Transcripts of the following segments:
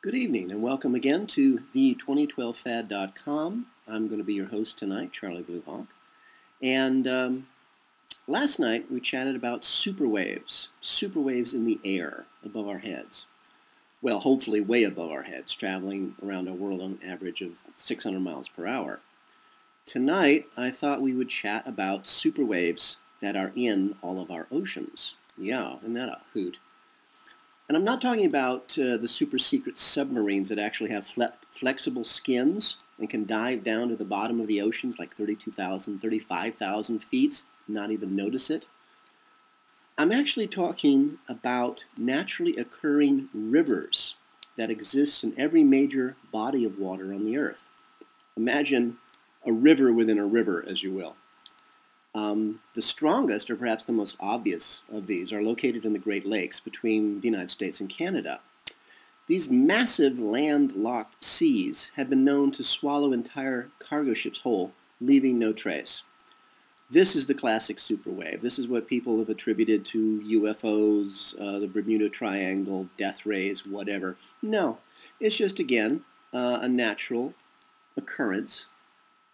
Good evening and welcome again to the 2012fad.com. I'm going to be your host tonight, Charlie Bluehawk. And last night we chatted about superwaves in the air above our heads. Well, hopefully way above our heads, traveling around our world on an average of 600 miles per hour. Tonight I thought we would chat about superwaves that are in all of our oceans. Yeah, isn't that a hoot? And I'm not talking about the super secret submarines that actually have flexible skins and can dive down to the bottom of the oceans like 32,000, 35,000 feet, not even notice it. I'm actually talking about naturally occurring rivers that exist in every major body of water on the Earth. Imagine a river within a river, as you will. The strongest, or perhaps the most obvious of these, are located in the Great Lakes between the United States and Canada. These massive landlocked seas have been known to swallow entire cargo ships whole, leaving no trace. This is the classic superwave. This is what people have attributed to UFOs, the Bermuda Triangle, death rays, whatever. No, it's just, again, a natural occurrence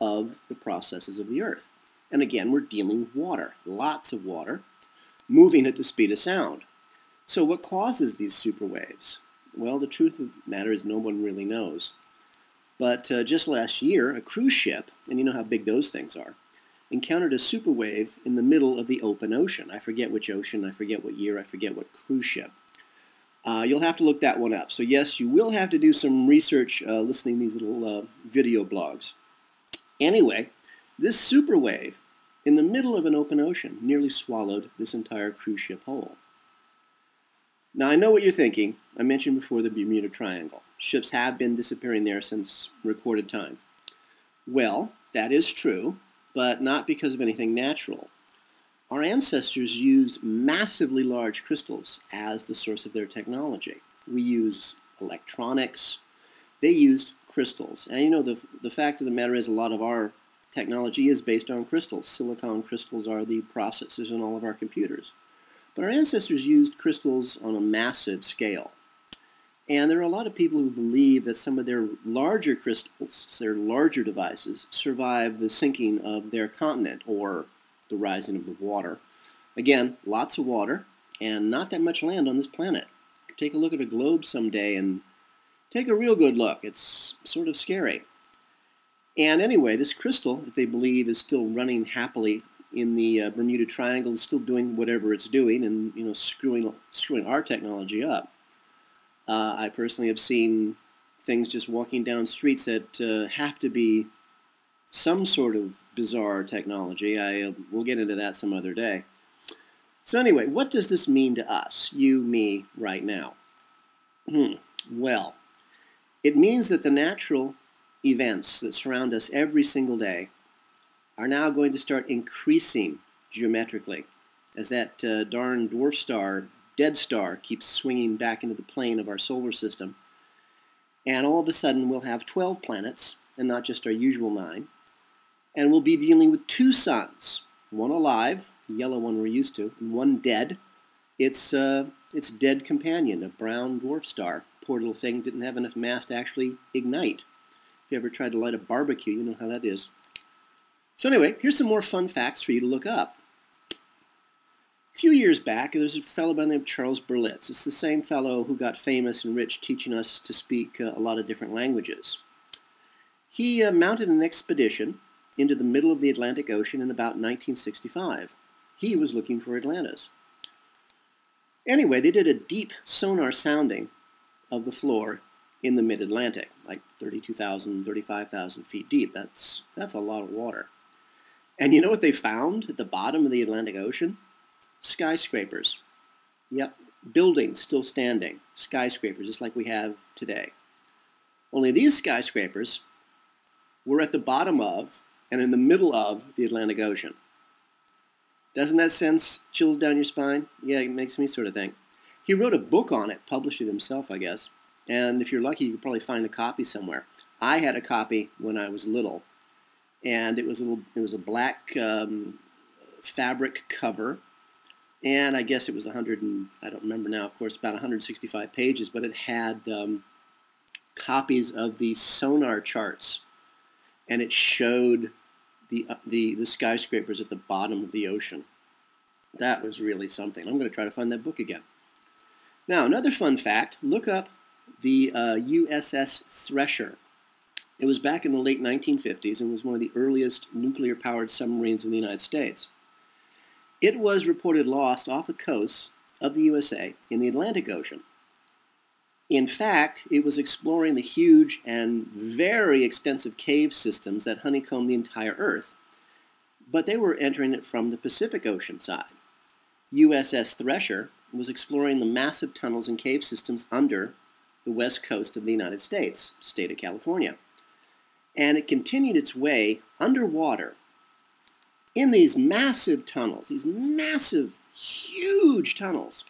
of the processes of the Earth. And again, we're dealing with water, lots of water, moving at the speed of sound. So what causes these superwaves? Well, the truth of the matter is no one really knows. But just last year, a cruise ship, and you know how big those things are, encountered a superwave in the middle of the open ocean. I forget which ocean, I forget what year, I forget what cruise ship. You'll have to look that one up. So yes, you will have to do some research listening to these little video blogs. Anyway, this superwave in the middle of an open ocean nearly swallowed this entire cruise ship whole. Now I know what you're thinking. I mentioned before the Bermuda Triangle. Ships have been disappearing there since recorded time. Well, that is true, but not because of anything natural. Our ancestors used massively large crystals as the source of their technology. We use electronics. They used crystals. And you know, the fact of the matter is a lot of our technology is based on crystals. Silicon crystals are the processors in all of our computers. But our ancestors used crystals on a massive scale. And there are a lot of people who believe that some of their larger crystals, their larger devices, survived the sinking of their continent or the rising of the water. Again, lots of water and not that much land on this planet. Take a look at a globe someday and take a real good look. It's sort of scary. And anyway, this crystal that they believe is still running happily in the Bermuda Triangle is still doing whatever it's doing and, you know, screwing our technology up. I personally have seen things just walking down streets that have to be some sort of bizarre technology. We'll get into that some other day. So anyway, what does this mean to us, you, me, right now? Well, it means that the natural events that surround us every single day are now going to start increasing geometrically as that darn dwarf star, dead star, keeps swinging back into the plane of our solar system. And all of a sudden we'll have 12 planets and not just our usual 9. And we'll be dealing with 2 suns, one alive, the yellow one we're used to, and one dead. It's dead companion, a brown dwarf star. Poor little thing didn't have enough mass to actually ignite. If you ever tried to light a barbecue, you know how that is. So anyway, here's some more fun facts for you to look up. A few years back, there's a fellow by the name of Charles Berlitz. It's the same fellow who got famous and rich teaching us to speak a lot of different languages. He mounted an expedition into the middle of the Atlantic Ocean in about 1965. He was looking for Atlantis. Anyway, they did a deep sonar sounding of the floor in the mid-Atlantic, like 32,000, 35,000 feet deep. That's a lot of water. And you know what they found at the bottom of the Atlantic Ocean? Skyscrapers. Yep, buildings still standing. Skyscrapers, just like we have today. Only these skyscrapers were at the bottom of and in the middle of the Atlantic Ocean. Doesn't that send chills down your spine? Yeah, it makes me sort of think. He wrote a book on it, published it himself, I guess. And if you're lucky, you could probably find a copy somewhere. I had a copy when I was little, and it was a black fabric cover, and I guess it was 100 and I don't remember now, of course, about 165 pages, but it had copies of the sonar charts, and it showed the skyscrapers at the bottom of the ocean. That was really something. I'm going to try to find that book again. Now, another fun fact, look up the USS Thresher. It was back in the late 1950s and was one of the earliest nuclear-powered submarines in the United States. It was reported lost off the coast of the USA in the Atlantic Ocean. In fact, it was exploring the huge and very extensive cave systems that honeycomb the entire Earth, but they were entering it from the Pacific Ocean side. USS Thresher was exploring the massive tunnels and cave systems under the west coast of the United States, state of California. And it continued its way underwater in these massive tunnels, these massive, huge tunnels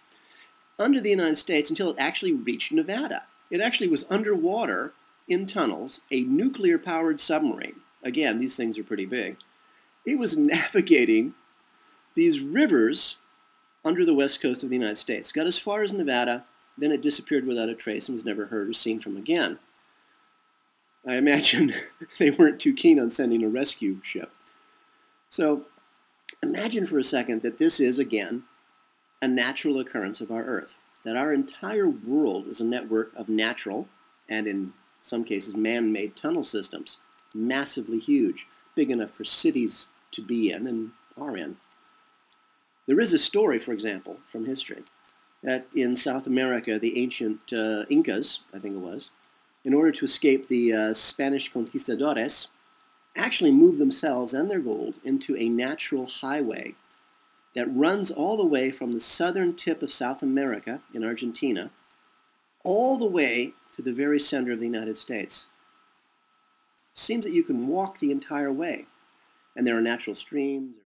under the United States until it actually reached Nevada. It actually was underwater in tunnels, a nuclear-powered submarine. Again, these things are pretty big. It was navigating these rivers under the west coast of the United States. Got as far as Nevada, then it disappeared without a trace and was never heard or seen from again. I imagine they weren't too keen on sending a rescue ship. So imagine for a second that this is, again, a natural occurrence of our Earth, that our entire world is a network of natural, and in some cases man-made tunnel systems, massively huge, big enough for cities to be in and are in. There is a story, for example, from history, that in South America, the ancient Incas, I think it was, in order to escape the Spanish conquistadores, actually moved themselves and their gold into a natural highway that runs all the way from the southern tip of South America in Argentina all the way to the very center of the United States. Seems that you can walk the entire way, and there are natural streams.